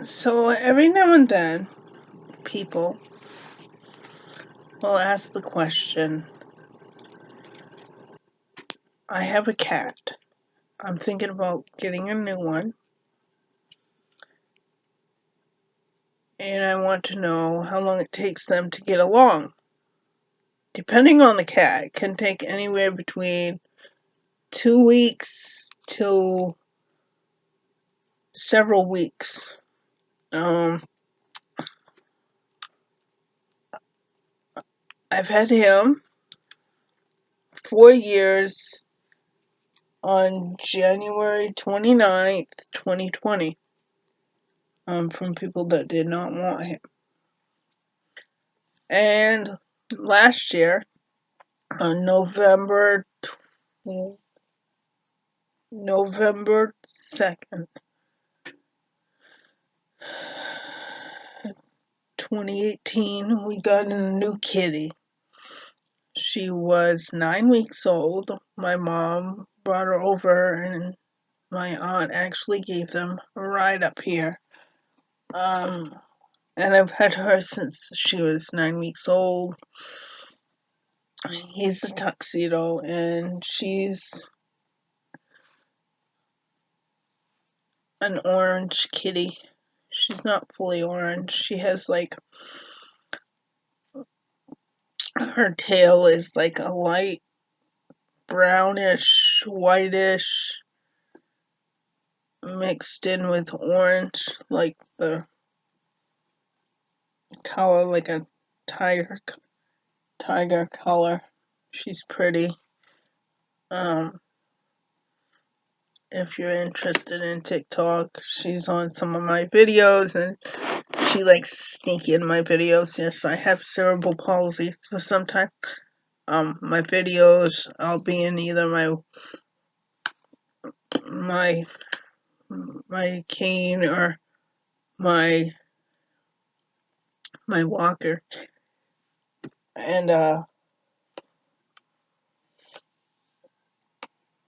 So every now and then, people will ask the question, I have a cat. I'm thinking about getting a new one. And I want to know how long it takes them to get along. Depending on the cat, it can take anywhere between 2 weeks to several weeks. I've had him 4 years on January 29th, 2020, from people that did not want him. And last year, on November 2nd, 2018, we got a new kitty. She was 9 weeks old. My mom brought her over, and my aunt actually gave them a ride up here. And I've had her since she was 9 weeks old. He's a tuxedo, and she's an orange kitty. She's not fully orange. She has her tail is like a light brownish, whitish, mixed in with orange, like the color, like a tiger color. She's pretty. If you're interested in TikTok, she's on some of my videos, and she likes to sneak in my videos. Yes, I have cerebral palsy, so sometimes my videos, I'll be in either my cane or my walker. And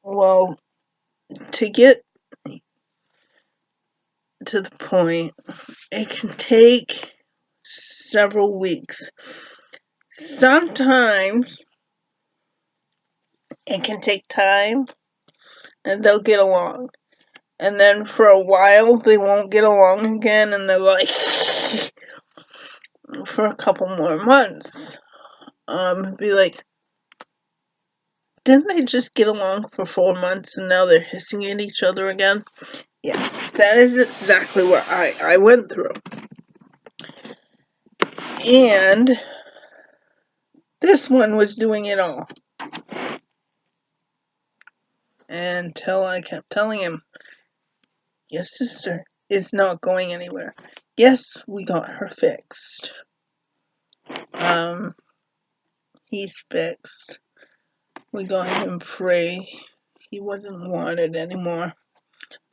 well, to get to the point, it can take several weeks. Sometimes it can take time and they'll get along. And then for a while they won't get along again, and they're like for a couple more months. Be like, didn't they just get along for 4 months and now they're hissing at each other again? Yeah, that is exactly what I went through. And this one was doing it all. Until I kept telling him, your sister is not going anywhere. Yes, we got her fixed. He's fixed. We got him free. He wasn't wanted anymore.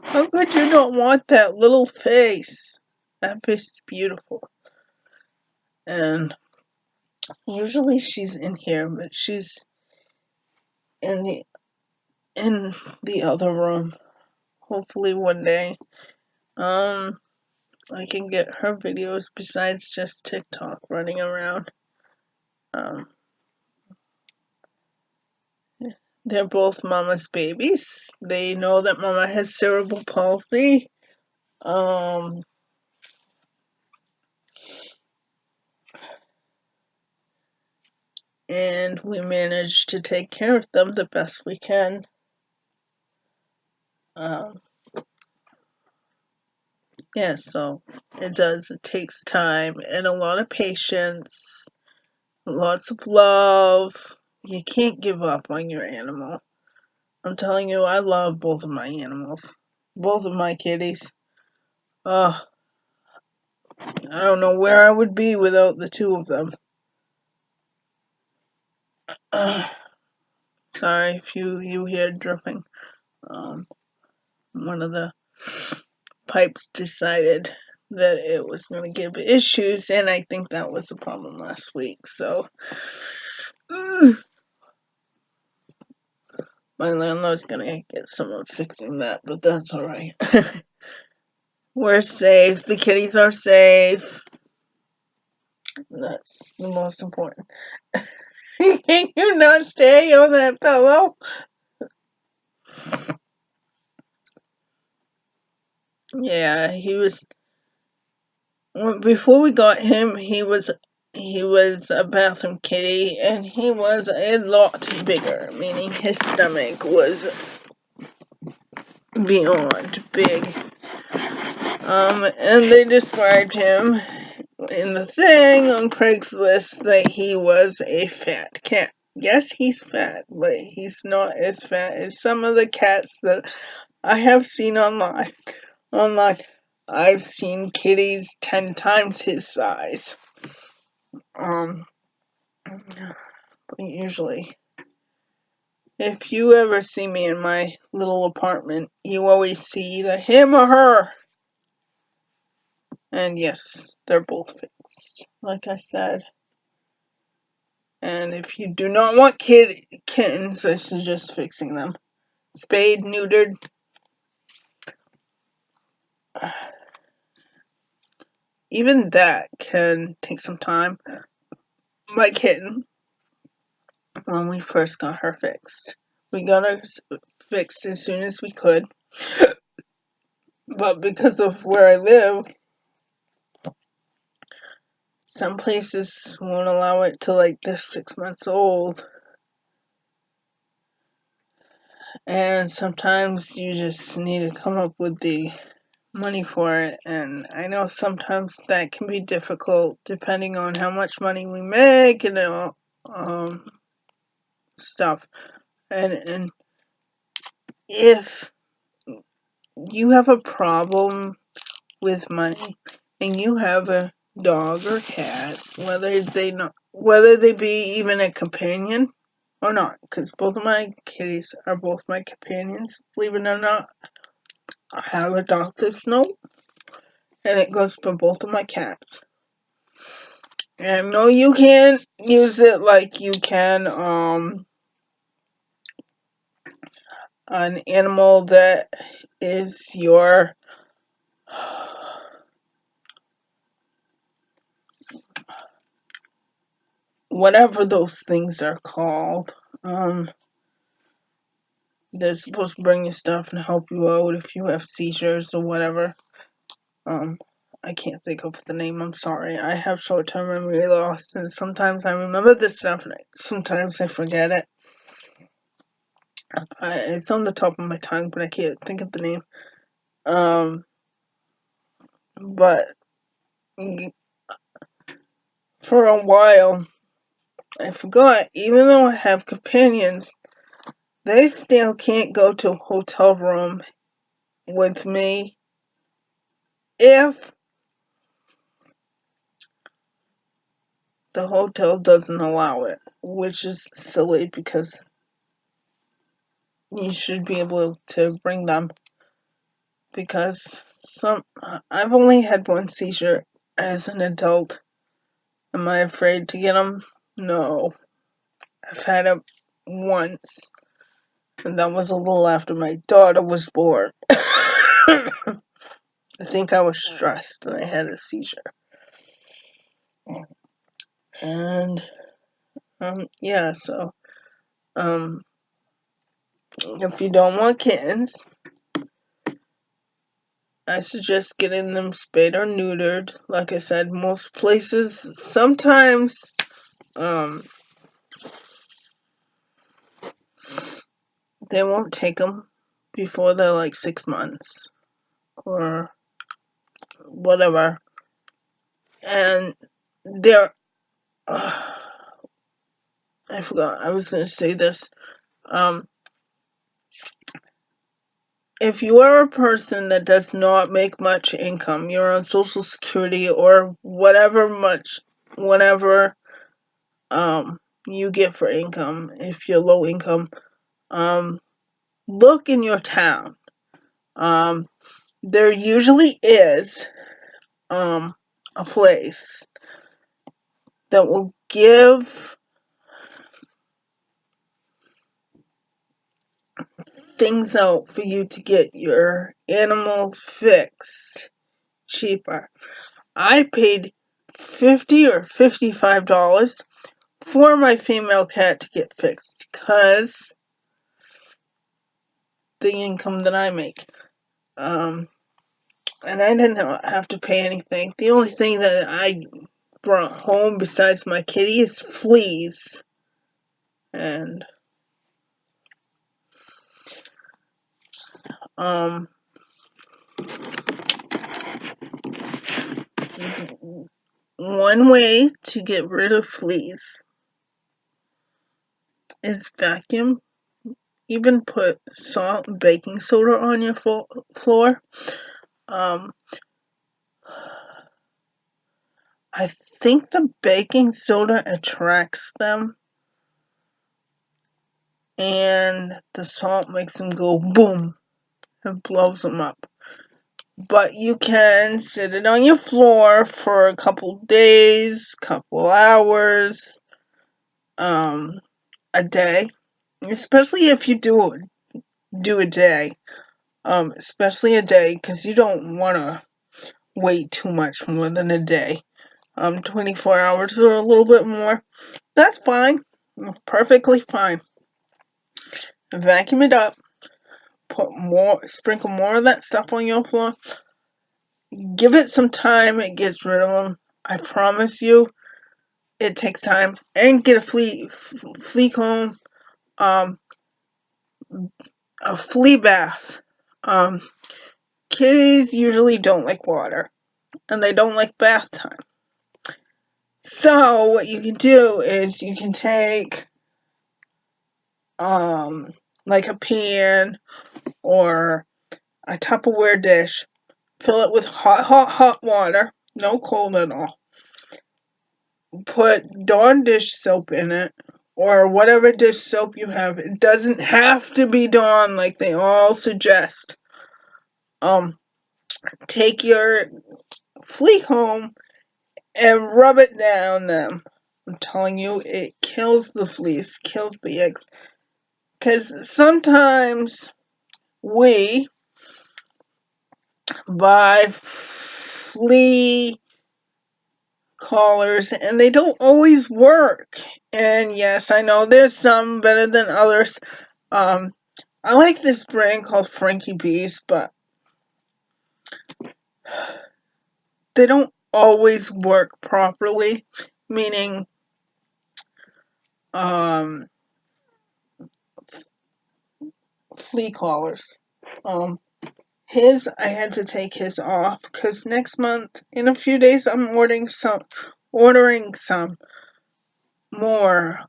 How could you not want that little face? That face is beautiful. And usually she's in here, but she's in the other room. Hopefully one day, I can get her videos besides just TikTok running around. They're both Mama's babies. They know that Mama has cerebral palsy. And we manage to take care of them the best we can. Yeah, so it does. It takes time and a lot of patience, lots of love. You can't give up on your animal. I'm telling you, I love both of my animals. Both of my kitties. I don't know where I would be without the two of them. Sorry if you hear dripping. One of the pipes decided that it was going to give issues, and I think that was the problem last week. So my landlord's going to get someone fixing that, but that's alright. We're safe. The kitties are safe. That's the most important. Can you not stay on that pillow? Yeah, he was. Before we got him, he was a bathroom kitty, and he was a lot bigger, meaning his stomach was beyond big. And they described him in the thing on Craigslist that he was a fat cat. Yes, he's fat, but he's not as fat as some of the cats that I have seen online. I've seen kitties 10 times his size. But usually, if you ever see me in my little apartment, you always see either him or her. And yes, they're both fixed, like I said. And if you do not want kittens, I suggest fixing them. Spayed, neutered. Even that can take some time. My kitten, when we first got her fixed, we got her fixed as soon as we could. But because of where I live, some places won't allow it till like they're 6 months old. And sometimes you just need to come up with the money for it, and I know sometimes that can be difficult depending on how much money we make and stuff. And if you have a problem with money and you have a dog or cat, whether they be even a companion or not, because both of my kitties are both my companions, believe it or not. I have a doctor's note, and it goes for both of my cats. And no, you can't use it like you can an animal that is your whatever those things are called. They're supposed to bring you stuff and help you out if you have seizures or whatever. I can't think of the name, I'm sorry. I have short-term memory loss, and sometimes I remember this stuff and sometimes I forget it. It's on the top of my tongue, but I can't think of the name. But for a while, I forgot, even though I have companions, they still can't go to a hotel room with me if the hotel doesn't allow it, which is silly because you should be able to bring them. Because I've only had one seizure as an adult. Am I afraid to get them? No. I've had it once, and that was a little after my daughter was born. I think I was stressed and I had a seizure. And, yeah, so, if you don't want kittens, I suggest getting them spayed or neutered. Like I said, most places, sometimes, they won't take them before they're like 6 months or whatever. And they're, I forgot, I was going to say this. If you are a person that does not make much income, you're on Social Security or whatever you get for income, if you're low income, look in your town. There usually is a place that will give things out for you to get your animal fixed cheaper. I paid $50 or $55 for my female cat to get fixed because the income that I make. And I didn't have to pay anything. The only thing that I brought home besides my kitty is fleas. And one way to get rid of fleas is vacuum. Even put salt and baking soda on your floor. I think the baking soda attracts them, and the salt makes them go boom and blows them up. But you can sit it on your floor for a couple days, couple hours, a day. Especially if you do a day. Especially a day, because you don't want to wait too much more than a day. 24 hours or a little bit more. That's fine. Perfectly fine. Vacuum it up. Sprinkle more of that stuff on your floor. Give it some time, it gets rid of them. I promise you, it takes time. And get a flea comb, a flea bath. Kitties usually don't like water, and they don't like bath time. So what you can do is you can take like a pan or a Tupperware dish, fill it with hot water, no cold at all. Put Dawn dish soap in it, or whatever dish soap you have. It doesn't have to be Dawn like they all suggest. Take your flea comb and rub it down them. I'm telling you, it kills the fleas, kills the eggs. Because sometimes we buy flea collars and they don't always work. And yes, I know there's some better than others. I like this brand called Frankie Bees, but they don't always work properly, meaning flea collars. I had to take his off because next month, in a few days, I'm ordering some more,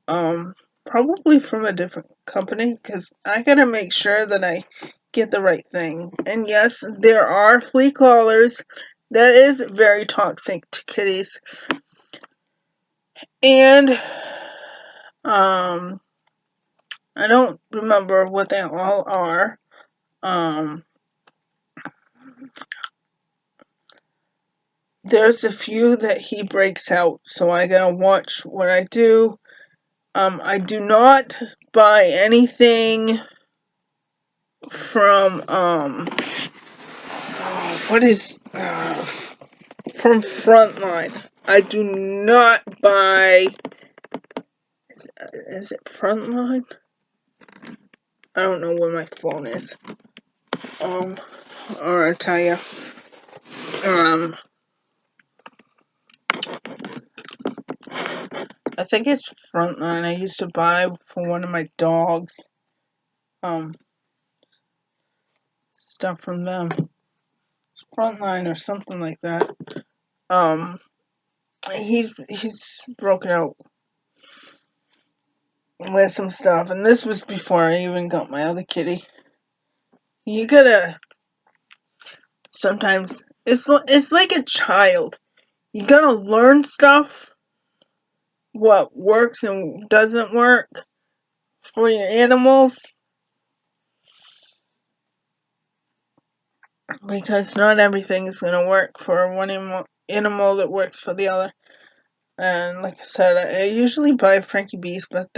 probably from a different company, because I gotta make sure that I get the right thing. And yes, there are flea collars. That is very toxic to kitties. And, I don't remember what they all are. There's a few that he breaks out, so I gotta watch what I do. I do not buy anything from, from Frontline. I do not buy, is it Frontline? I don't know where my phone is. Or I'll tell you. I think it's Frontline. I used to buy for one of my dogs, stuff from them. It's Frontline or something like that. He's broken out with some stuff, and this was before I even got my other kitty. You gotta, sometimes, it's like a child. You gotta learn stuff, what works and doesn't work for your animals, because not everything is gonna work for one animal that works for the other. And like I said, I usually buy Frankie Bees, but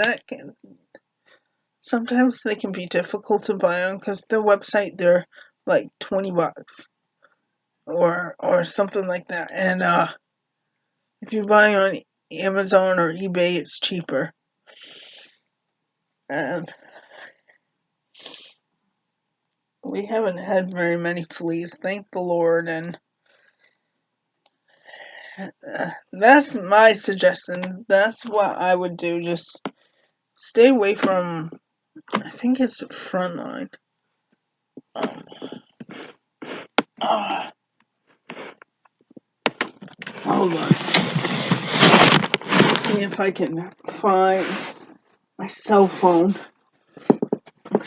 sometimes they can be difficult to buy on because their website, they're like $20. or something like that. And if you buy on Amazon or eBay, it's cheaper. And we haven't had very many fleas, thank the Lord. And that's my suggestion. That's what I would do. Just stay away from, I think it's the front line. Hold on. See if I can find my cell phone. I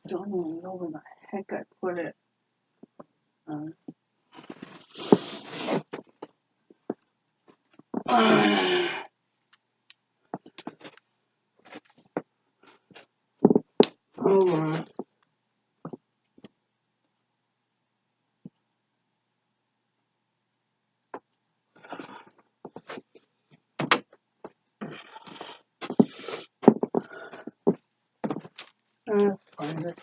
don't even know where the heck I put it. Hold on. I'll find it.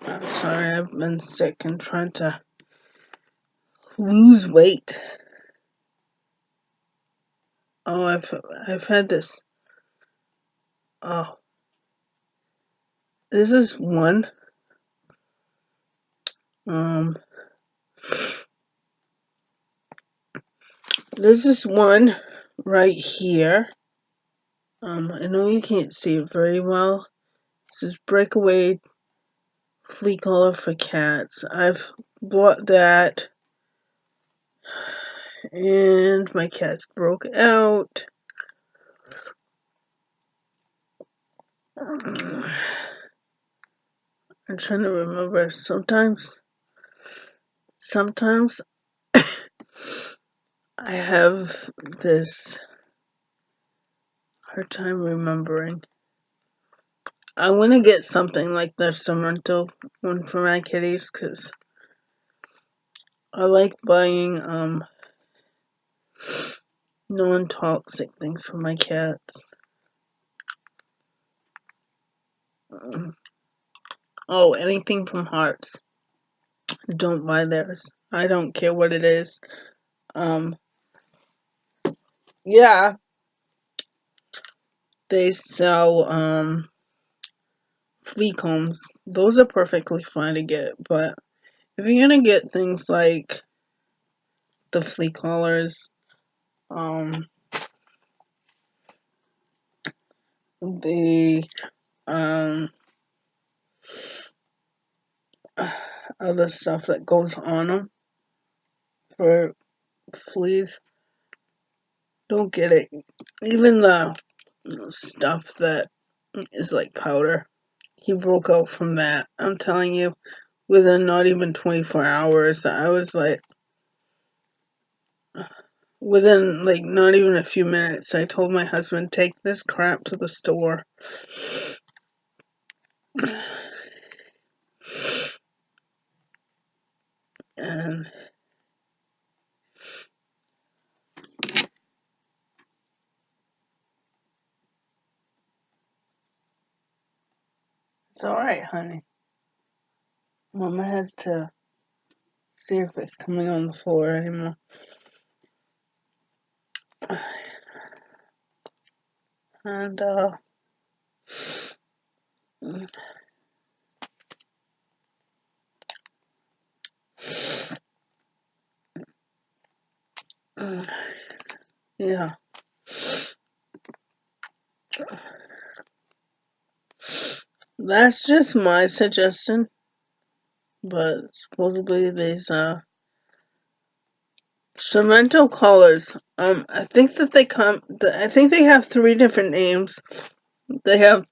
I'm sorry, I've been sick and trying to lose weight. Oh, I've had this. Oh, this is one. This is one right here. I know you can't see it very well. This is Breakaway Flea Collar for cats. I've bought that, and my cats broke out. I'm trying to remember. Sometimes I have this hard time remembering. I want to get something like the Sorrento one for my kitties because I like buying non-toxic things for my cats. Oh, anything from Hearts. Don't buy theirs. I don't care what it is. Yeah, they sell flea combs. Those are perfectly fine to get, but if you're gonna get things like the flea collars, the other stuff that goes on them for fleas, don't get it. Even the stuff that is like powder. He broke out from that. I'm telling you, within not even 24 hours, I was like, within like not even a few minutes, I told my husband, take this crap to the store. And it's alright, honey. Mama has to see if it's coming on the floor anymore. And, yeah. That's just my suggestion, but supposedly these Sorrento collars. I think that I think they have three different names. They have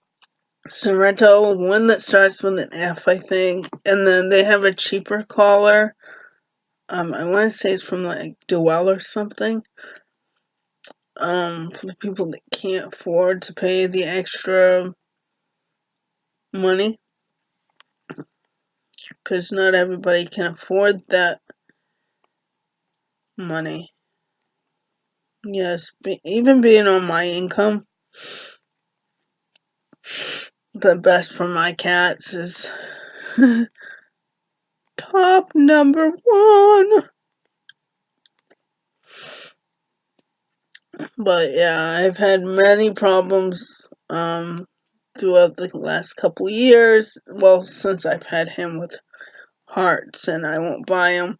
Sorrento, one that starts with an F, I think, and then they have a cheaper collar. I want to say it's from like Dwell or something. For the people that can't afford to pay the extra money, because not everybody can afford that money. Yes, even being on my income, the best for my cats is top number one. But yeah, I've had many problems throughout the last couple years. Well, since I've had him with hearts, and I won't buy him.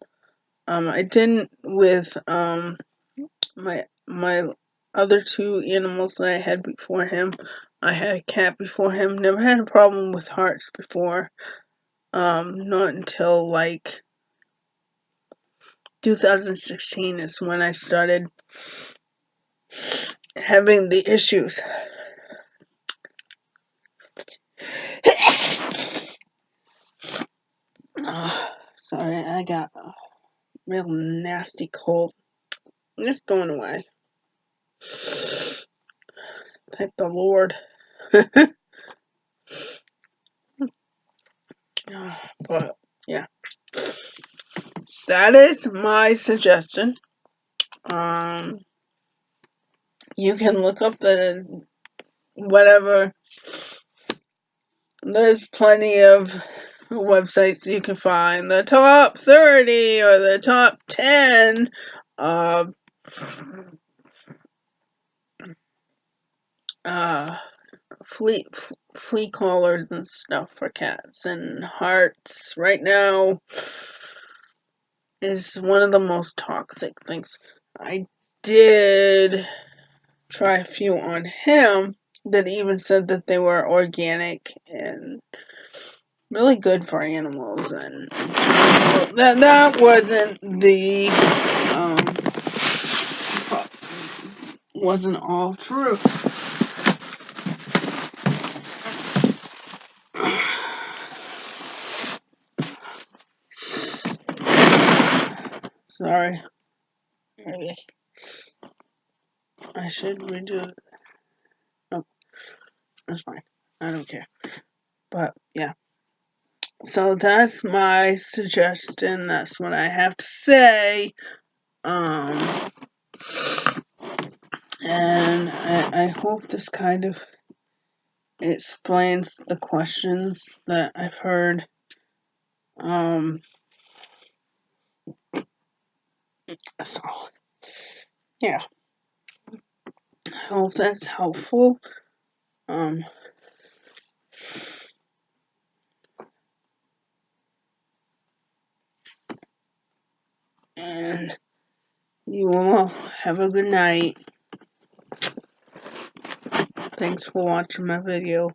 I didn't with my other two animals that I had before him. I had a cat before him. Never had a problem with hearts before. Not until like 2016 is when I started having the issues. Sorry, I got a real nasty cold. It's going away. Thank the Lord. But yeah, that is my suggestion. You can look up the whatever. There's plenty of websites you can find the top 30 or the top 10 uh, uh, flea collars and stuff for cats, and hearts right now is one of the most toxic things. I did try a few on him that even said that they were organic and really good for animals, and that wasn't the wasn't all true. Sorry. Maybe I should redo it. No, that's fine. I don't care. But yeah. So that's my suggestion. That's what I have to say. Um, and I hope this kind of explains the questions that I've heard. So yeah. I hope that's helpful. Um, and you all have a good night. Thanks for watching my video.